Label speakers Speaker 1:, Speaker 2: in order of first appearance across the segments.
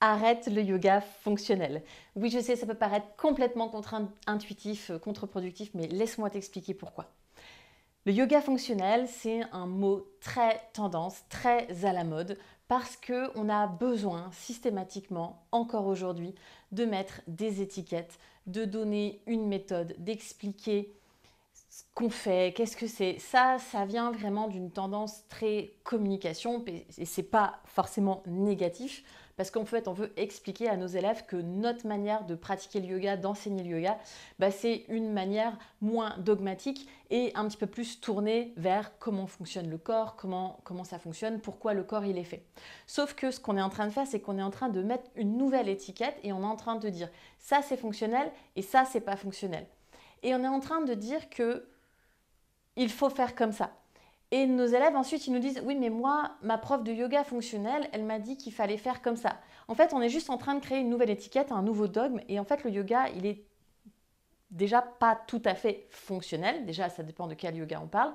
Speaker 1: arrête le yoga fonctionnel. Oui, je sais, ça peut paraître complètement contre-intuitif, contre-productif, mais laisse-moi t'expliquer pourquoi. Le yoga fonctionnel, c'est un mot très tendance, très à la mode, parce qu'on a besoin systématiquement, encore aujourd'hui, de mettre des étiquettes, de donner une méthode, d'expliquer ce qu'on fait, qu'est-ce que c'est. Ça vient vraiment d'une tendance très communication, et c'est pas forcément négatif, parce qu'en fait, on veut expliquer à nos élèves que notre manière de pratiquer le yoga, d'enseigner le yoga, c'est une manière moins dogmatique et un petit peu plus tournée vers comment fonctionne le corps, comment ça fonctionne, pourquoi le corps il est fait. Sauf que ce qu'on est en train de faire, c'est qu'on est en train de mettre une nouvelle étiquette et on est en train de dire ça c'est fonctionnel et ça c'est pas fonctionnel. Et on est en train de dire que il faut faire comme ça. Et nos élèves ensuite ils nous disent oui mais moi ma prof de yoga fonctionnel elle m'a dit qu'il fallait faire comme ça. En fait on est juste en train de créer une nouvelle étiquette, un nouveau dogme et en fait le yoga il est déjà pas tout à fait fonctionnel. Déjà ça dépend de quel yoga on parle.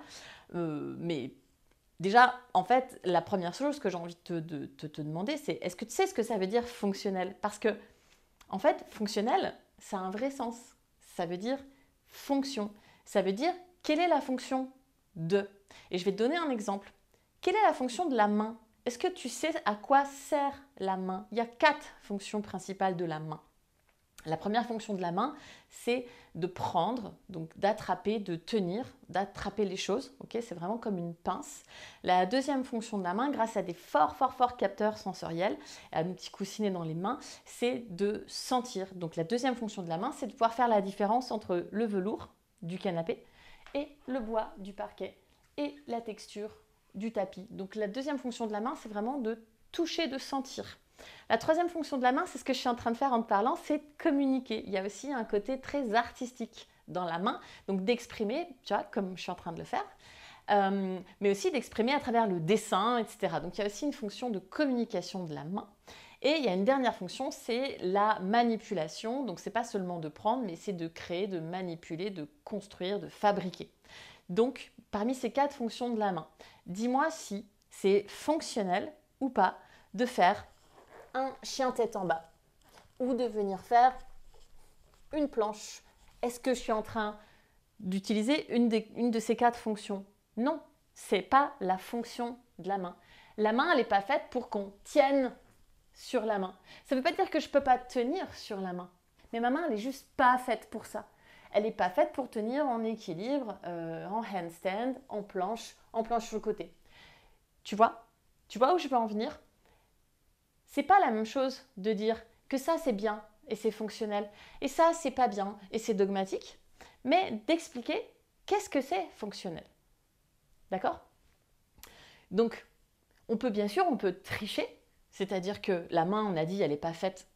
Speaker 1: Mais déjà en fait la première chose que j'ai envie de te demander c'est est-ce que tu sais ce que ça veut dire fonctionnel? Parce que en fait fonctionnel ça a un vrai sens. Ça veut dire fonction. Ça veut dire quelle est la fonction de. Et je vais te donner un exemple. Quelle est la fonction de la main? Est-ce que tu sais à quoi sert la main? Il y a 4 fonctions principales de la main. La première fonction de la main, c'est de prendre, donc d'attraper, de tenir, d'attraper les choses. Okay, c'est vraiment comme une pince. La deuxième fonction de la main, grâce à des forts capteurs sensoriels, à nos petits coussinets dans les mains, c'est de sentir. Donc la deuxième fonction de la main, c'est de pouvoir faire la différence entre le velours du canapé et le bois du parquet et la texture du tapis. Donc la deuxième fonction de la main, c'est vraiment de toucher, de sentir. La troisième fonction de la main, c'est ce que je suis en train de faire en te parlant, c'est communiquer. Il y a aussi un côté très artistique dans la main, donc d'exprimer, tu vois, comme je suis en train de le faire, mais aussi d'exprimer à travers le dessin, etc. Donc il y a aussi une fonction de communication de la main. Et il y a une dernière fonction, c'est la manipulation. Donc c'est pas seulement de prendre, mais c'est de créer, de manipuler, de construire, de fabriquer. Donc parmi ces 4 fonctions de la main, dis-moi si c'est fonctionnel ou pas de faire un chien tête en bas ou de venir faire une planche. Est-ce que je suis en train d'utiliser une de ces 4 fonctions? Non, c'est pas la fonction de la main. La main, elle n'est pas faite pour qu'on tienne sur la main. Ça ne veut pas dire que je ne peux pas tenir sur la main, mais ma main, elle n'est juste pas faite pour ça. Elle n'est pas faite pour tenir en équilibre, en handstand, en planche sur le côté. Tu vois où je veux en venir? C'est pas la même chose de dire que ça c'est bien et c'est fonctionnel et ça c'est pas bien et c'est dogmatique, mais d'expliquer qu'est-ce que c'est fonctionnel. D'accord? Donc, on peut tricher, c'est-à-dire que la main, on a dit, elle n'est pas faite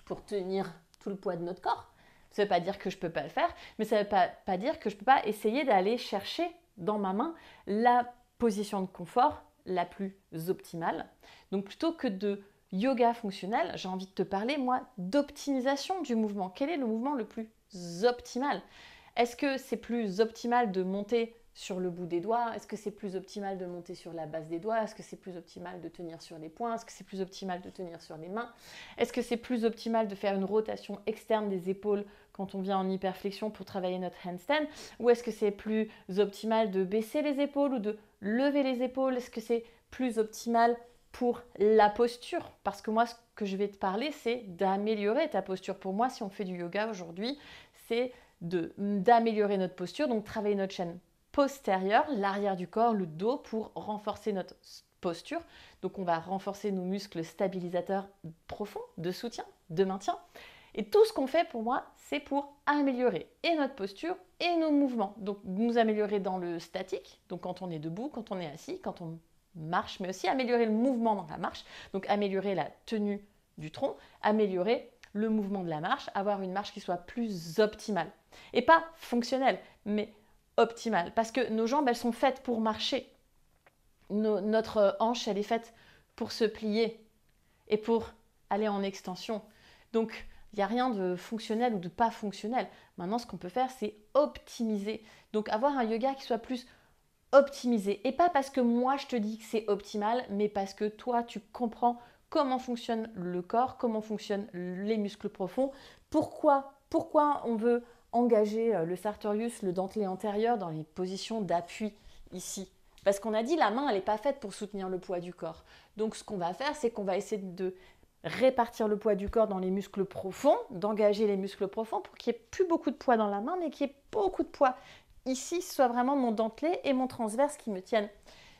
Speaker 1: pour tenir tout le poids de notre corps. Ça ne veut pas dire que je ne peux pas le faire, mais ça ne veut pas dire que je ne peux pas essayer d'aller chercher dans ma main la position de confort la plus optimale. Donc, plutôt que de yoga fonctionnel, j'ai envie de te parler, moi, d'optimisation du mouvement. Quel est le mouvement le plus optimal? Est-ce que c'est plus optimal de monter sur le bout des doigts? Est-ce que c'est plus optimal de monter sur la base des doigts? Est-ce que c'est plus optimal de tenir sur les poings? Est-ce que c'est plus optimal de tenir sur les mains? Est-ce que c'est plus optimal de faire une rotation externe des épaules quand on vient en hyperflexion pour travailler notre handstand? Ou est-ce que c'est plus optimal de baisser les épaules ou de lever les épaules? Est-ce que c'est plus optimal pour la posture? Parce que moi, ce que je vais te parler, c'est d'améliorer ta posture. Pour moi, si on fait du yoga aujourd'hui, c'est d'améliorer notre posture, donc travailler notre chaîne postérieure, l'arrière du corps, le dos, pour renforcer notre posture. Donc on va renforcer nos muscles stabilisateurs profonds, de soutien, de maintien. Et tout ce qu'on fait pour moi, c'est pour améliorer et notre posture et nos mouvements. Donc nous améliorer dans le statique, donc quand on est debout, quand on est assis, quand on marche, mais aussi améliorer le mouvement dans la marche, donc améliorer la tenue du tronc, améliorer le mouvement de la marche, avoir une marche qui soit plus optimale. Et pas fonctionnelle, mais optimale. Parce que nos jambes, elles sont faites pour marcher. Notre hanche, elle est faite pour se plier et pour aller en extension. Donc, il n'y a rien de fonctionnel ou de pas fonctionnel. Maintenant, ce qu'on peut faire, c'est optimiser. Donc, avoir un yoga qui soit plus optimisé. Et pas parce que moi, je te dis que c'est optimal, mais parce que toi, tu comprends comment fonctionne le corps, comment fonctionnent les muscles profonds, pourquoi on veut engager le sartorius, le dentelé antérieur dans les positions d'appui ici. Parce qu'on a dit la main, elle n'est pas faite pour soutenir le poids du corps. Donc ce qu'on va faire, c'est qu'on va essayer de répartir le poids du corps dans les muscles profonds, d'engager les muscles profonds pour qu'il n'y ait plus beaucoup de poids dans la main, mais qu'il y ait beaucoup de poids ici, ce soit vraiment mon dentelé et mon transverse qui me tiennent.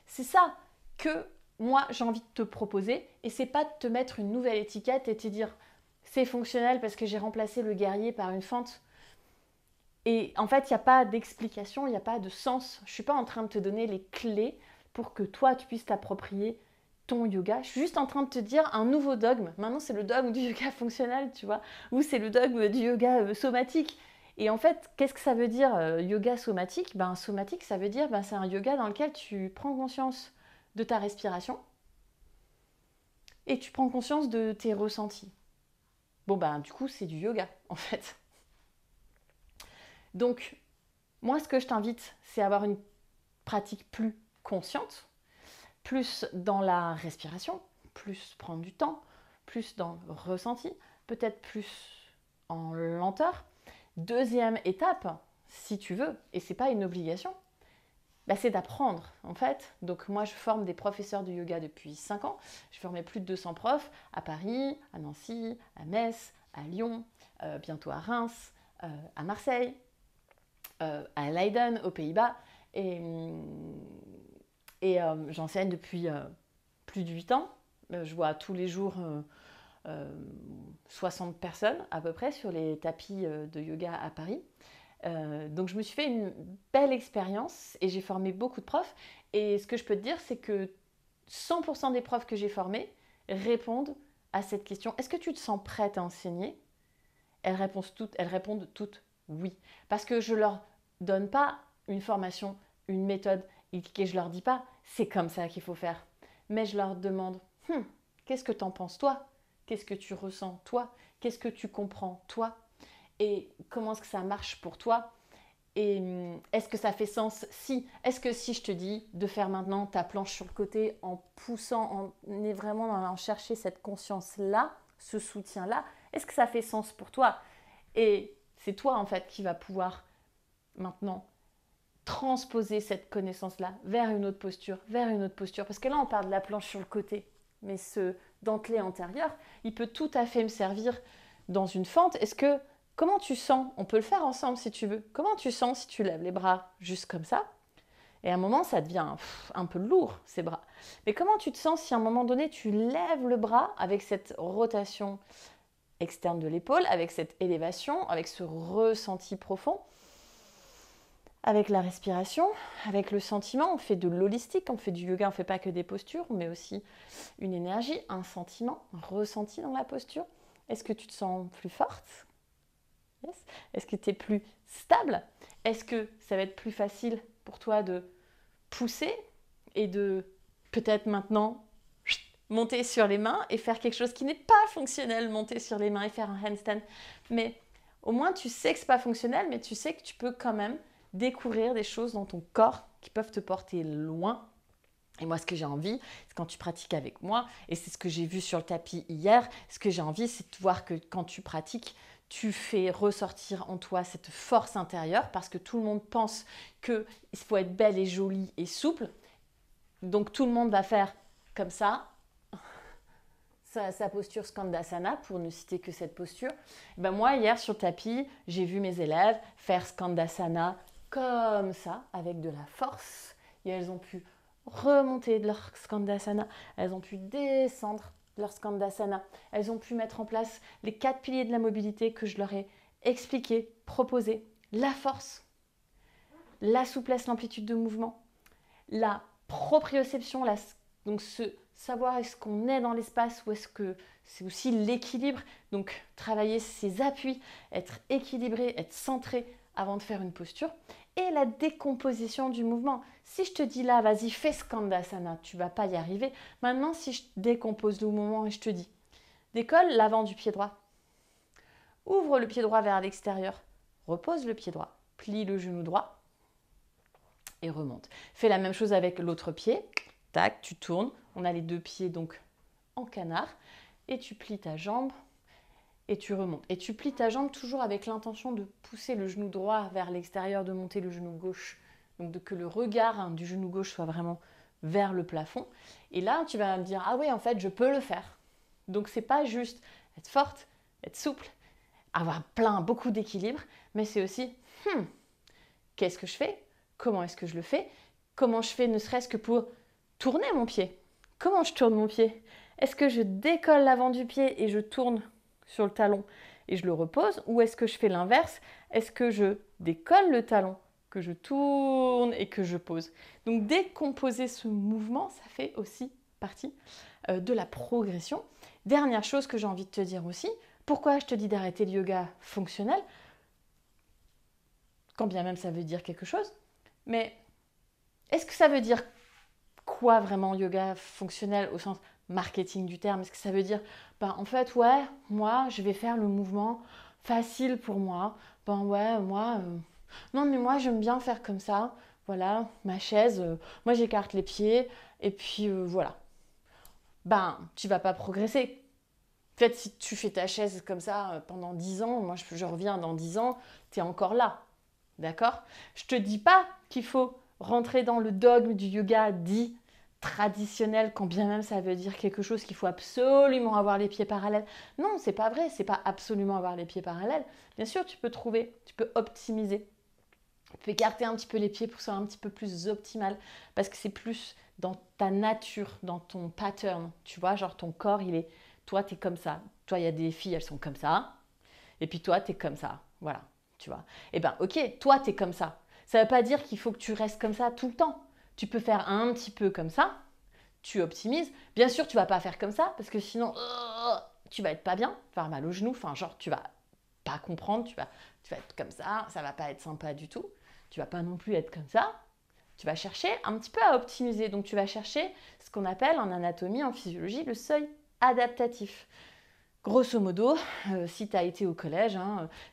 Speaker 1: C'est ça que moi j'ai envie de te proposer, et c'est pas de te mettre une nouvelle étiquette et te dire c'est fonctionnel parce que j'ai remplacé le guerrier par une fente. Et en fait, il n'y a pas d'explication, il n'y a pas de sens. Je ne suis pas en train de te donner les clés pour que toi, tu puisses t'approprier ton yoga. Je suis juste en train de te dire un nouveau dogme. Maintenant, c'est le dogme du yoga fonctionnel, tu vois, ou c'est le dogme du yoga somatique. Et en fait, qu'est-ce que ça veut dire yoga somatique? Somatique, ça veut dire c'est un yoga dans lequel tu prends conscience de ta respiration et tu prends conscience de tes ressentis. Du coup, c'est du yoga, en fait. Donc, moi, ce que je t'invite, c'est à avoir une pratique plus consciente, plus dans la respiration, plus prendre du temps, plus dans le ressenti, peut-être plus en lenteur. Deuxième étape, si tu veux, et c'est pas une obligation, c'est d'apprendre en fait. Donc moi je forme des professeurs de yoga depuis 5 ans. Je formais plus de 200 profs à Paris, à Nancy, à Metz, à Lyon, bientôt à Reims, à Marseille, à Leiden, aux Pays-Bas. Et j'enseigne depuis plus de 8 ans. Je vois tous les jours 60 personnes à peu près sur les tapis de yoga à Paris. Donc je me suis fait une belle expérience et j'ai formé beaucoup de profs. Et ce que je peux te dire, c'est que 100% des profs que j'ai formés répondent à cette question. Est-ce que tu te sens prête à enseigner? Elles répondent toutes oui. Parce que je ne leur donne pas une formation, une méthode, et que je leur dis pas c'est comme ça qu'il faut faire. Mais je leur demande qu'est-ce que tu en penses toi? Qu'est-ce que tu ressens toi? Qu'est-ce que tu comprends toi? Et comment est-ce que ça marche pour toi? Et est-ce que ça fait sens? Est-ce que si je te dis de faire maintenant ta planche sur le côté en poussant, on est vraiment en allant chercher cette conscience-là, ce soutien-là, est-ce que ça fait sens pour toi? Et c'est toi en fait qui va pouvoir maintenant transposer cette connaissance-là vers une autre posture, parce que là on parle de la planche sur le côté, mais ce dentelé antérieur, il peut tout à fait me servir dans une fente. Comment tu sens? On peut le faire ensemble si tu veux. Comment tu sens si tu lèves les bras juste comme ça? Et à un moment, ça devient un peu lourd, ces bras. Mais comment tu te sens si à un moment donné, tu lèves le bras avec cette rotation externe de l'épaule, avec cette élévation, avec ce ressenti profond, avec la respiration, avec le sentiment? On fait de l'holistique, on fait du yoga, on ne fait pas que des postures, on met aussi une énergie, un sentiment, un ressenti dans la posture. Est-ce que tu te sens plus forte? Yes. Est-ce que tu es plus stable? Est-ce que ça va être plus facile pour toi de pousser et de peut-être maintenant monter sur les mains et faire quelque chose qui n'est pas fonctionnel, monter sur les mains et faire un handstand? Mais au moins tu sais que ce n'est pas fonctionnel, mais tu sais que tu peux quand même découvrir des choses dans ton corps qui peuvent te porter loin. Et moi, ce que j'ai envie, c'est quand tu pratiques avec moi, et c'est ce que j'ai vu sur le tapis hier, ce que j'ai envie, c'est de voir que quand tu pratiques, tu fais ressortir en toi cette force intérieure, parce que tout le monde pense qu'il faut être belle et jolie et souple. Donc tout le monde va faire comme ça, sa posture Skandasana, pour ne citer que cette posture. Moi, hier sur le tapis, j'ai vu mes élèves faire Skandasana comme ça, avec de la force, et elles ont pu remonter de leur Skandasana, elles ont pu descendre de leur Skandasana, elles ont pu mettre en place les 4 piliers de la mobilité que je leur ai expliqué, proposé: la force, la souplesse, l'amplitude de mouvement, la proprioception, donc savoir est-ce qu'on est dans l'espace ou est-ce que c'est aussi l'équilibre, donc travailler ses appuis, être équilibré, être centré avant de faire une posture, et la décomposition du mouvement. Si je te dis là, vas-y, fais Skandasana, tu ne vas pas y arriver. Maintenant, si je décompose le mouvement et je te dis, décolle l'avant du pied droit, ouvre le pied droit vers l'extérieur, repose le pied droit, plie le genou droit et remonte. Fais la même chose avec l'autre pied, tac, tu tournes, on a les 2 pieds donc en canard, et tu plies ta jambe et tu remontes. Et tu plies ta jambe toujours avec l'intention de pousser le genou droit vers l'extérieur, de monter le genou gauche. Donc que le regard du genou gauche soit vraiment vers le plafond. Et là, tu vas me dire, ah oui, en fait, je peux le faire. Donc c'est pas juste être forte, être souple, avoir beaucoup d'équilibre, mais c'est aussi, qu'est-ce que je fais? Comment est-ce que je le fais? Comment je fais ne serait-ce que pour tourner mon pied? Comment je tourne mon pied? Est-ce que je décolle l'avant du pied et je tourne sur le talon et je le repose? Ou est-ce que je fais l'inverse? Est-ce que je décolle le talon, que je tourne et que je pose? Donc décomposer ce mouvement, ça fait aussi partie de la progression. Dernière chose que j'ai envie de te dire aussi, pourquoi je te dis d'arrêter le yoga fonctionnel? Quand bien même ça veut dire quelque chose, mais est-ce que ça veut dire quoi vraiment yoga fonctionnel au sens marketing du terme? Est-ce que ça veut dire, en fait, ouais, moi, je vais faire le mouvement facile pour moi. Ouais, moi, non, mais moi, j'aime bien faire comme ça. Voilà, ma chaise, moi, j'écarte les pieds, et puis voilà. Tu vas pas progresser. En fait, si tu fais ta chaise comme ça pendant 10 ans, moi, je reviens dans 10 ans, tu es encore là. D'accord? Je te dis pas qu'il faut rentrer dans le dogme du yoga dit traditionnel, quand bien même ça veut dire quelque chose qu'il faut absolument avoir les pieds parallèles. Non, c'est pas vrai, c'est pas absolument avoir les pieds parallèles. Bien sûr, tu peux optimiser. Tu peux écarter un petit peu les pieds pour que ce soit un petit peu plus optimal, parce que c'est plus dans ta nature, dans ton pattern. Tu vois, genre ton corps, toi, tu es comme ça. Toi, il y a des filles, elles sont comme ça. Et puis toi, tu es comme ça. Voilà. Tu vois. Ok, toi, tu es comme ça. Ça ne veut pas dire qu'il faut que tu restes comme ça tout le temps. Tu peux faire un petit peu comme ça, tu optimises. Bien sûr, tu ne vas pas faire comme ça, parce que sinon, tu vas être pas bien, tu vas avoir mal au genou, tu vas pas comprendre, tu vas être comme ça va pas être sympa du tout. Tu vas pas non plus être comme ça. Tu vas chercher un petit peu à optimiser. Donc, tu vas chercher ce qu'on appelle en anatomie, en physiologie, le seuil adaptatif. Grosso modo, si tu as été au collège,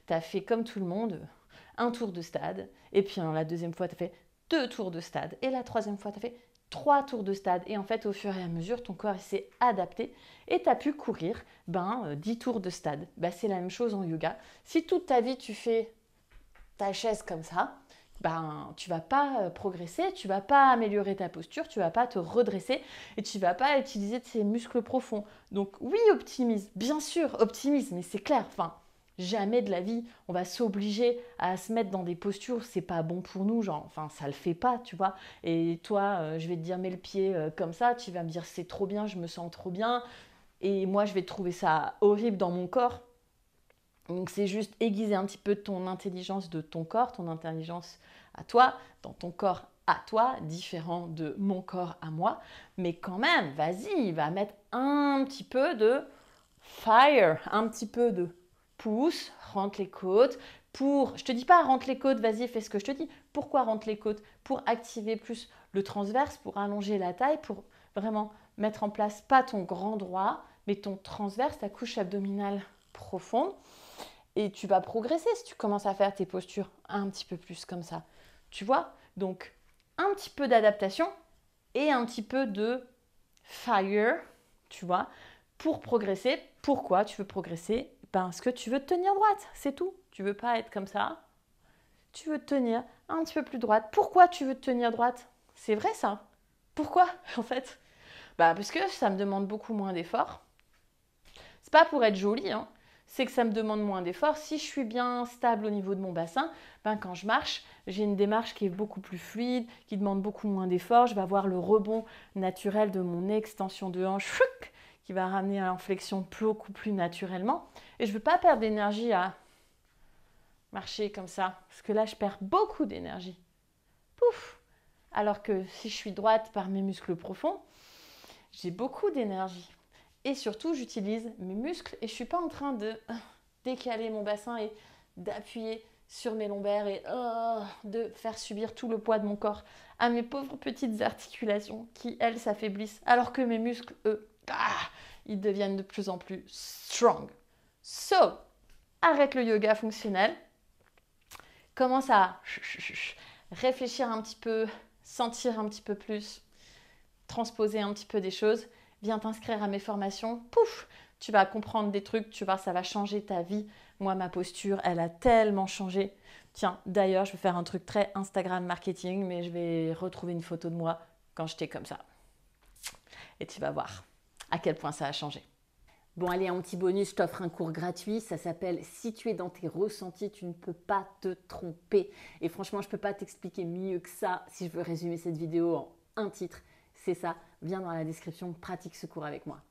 Speaker 1: tu as fait comme tout le monde un tour de stade, et puis la deuxième fois, tu as fait 2 tours de stade, et la troisième fois, tu as fait 3 tours de stade, et en fait, au fur et à mesure, ton corps s'est adapté, et tu as pu courir 10 tours de stade. C'est la même chose en yoga. Si toute ta vie, tu fais ta chaise comme ça, tu vas pas progresser, tu vas pas améliorer ta posture, tu vas pas te redresser et tu vas pas utiliser tes muscles profonds. Donc oui, optimise, bien sûr, optimise, mais c'est clair, jamais de la vie, on va s'obliger à se mettre dans des postures, c'est pas bon pour nous, ça le fait pas, tu vois. Et toi, je vais te dire, mets le pied comme ça, tu vas me dire, c'est trop bien, je me sens trop bien. Et moi, je vais trouver ça horrible dans mon corps. Donc c'est juste aiguiser un petit peu ton intelligence de ton corps, ton intelligence à toi, dans ton corps à toi, différent de mon corps à moi. Mais quand même, vas-y, va mettre un petit peu de fire, un petit peu de pouce, rentre les côtes. Je te dis pas rentre les côtes, vas-y, fais ce que je te dis. Pourquoi rentre les côtes? Pour activer plus le transverse, pour allonger la taille, pour vraiment mettre en place pas ton grand droit, mais ton transverse, ta couche abdominale profonde. Et tu vas progresser si tu commences à faire tes postures un petit peu plus comme ça. Tu vois? Donc, un petit peu d'adaptation et un petit peu de fire, tu vois, pour progresser. Pourquoi tu veux progresser? Parce que tu veux te tenir droite, c'est tout. Tu veux pas être comme ça. Tu veux te tenir un petit peu plus droite. Pourquoi tu veux te tenir droite? C'est vrai ça. Pourquoi en fait? Parce que ça me demande beaucoup moins d'efforts. C'est pas pour être jolie, c'est que ça me demande moins d'efforts. Si je suis bien stable au niveau de mon bassin, quand je marche, j'ai une démarche qui est beaucoup plus fluide, qui demande beaucoup moins d'efforts. Je vais avoir le rebond naturel de mon extension de hanche qui va ramener à l'inflexion beaucoup plus naturellement. Et je ne veux pas perdre d'énergie à marcher comme ça, parce que là, je perds beaucoup d'énergie. Pouf! Alors que si je suis droite par mes muscles profonds, j'ai beaucoup d'énergie. Et surtout, j'utilise mes muscles et je ne suis pas en train de décaler mon bassin et d'appuyer sur mes lombaires et de faire subir tout le poids de mon corps à mes pauvres petites articulations qui, elles, s'affaiblissent. Alors que mes muscles, eux, ils deviennent de plus en plus strong. So, arrête le yoga fonctionnel. Commence à réfléchir un petit peu, sentir un petit peu plus, transposer un petit peu des choses. Viens t'inscrire à mes formations. Pouf, tu vas comprendre des trucs, tu vois, ça va changer ta vie. Moi, ma posture, elle a tellement changé. Tiens, d'ailleurs, je vais faire un truc très Instagram marketing, mais je vais retrouver une photo de moi quand j'étais comme ça. Et tu vas voir à quel point ça a changé. Bon, allez, un petit bonus, je t'offre un cours gratuit. Ça s'appelle Si tu es dans tes ressentis, tu ne peux pas te tromper. Et franchement, je ne peux pas t'expliquer mieux que ça si je veux résumer cette vidéo en un titre. C'est ça, viens dans la description, pratique ce cours avec moi.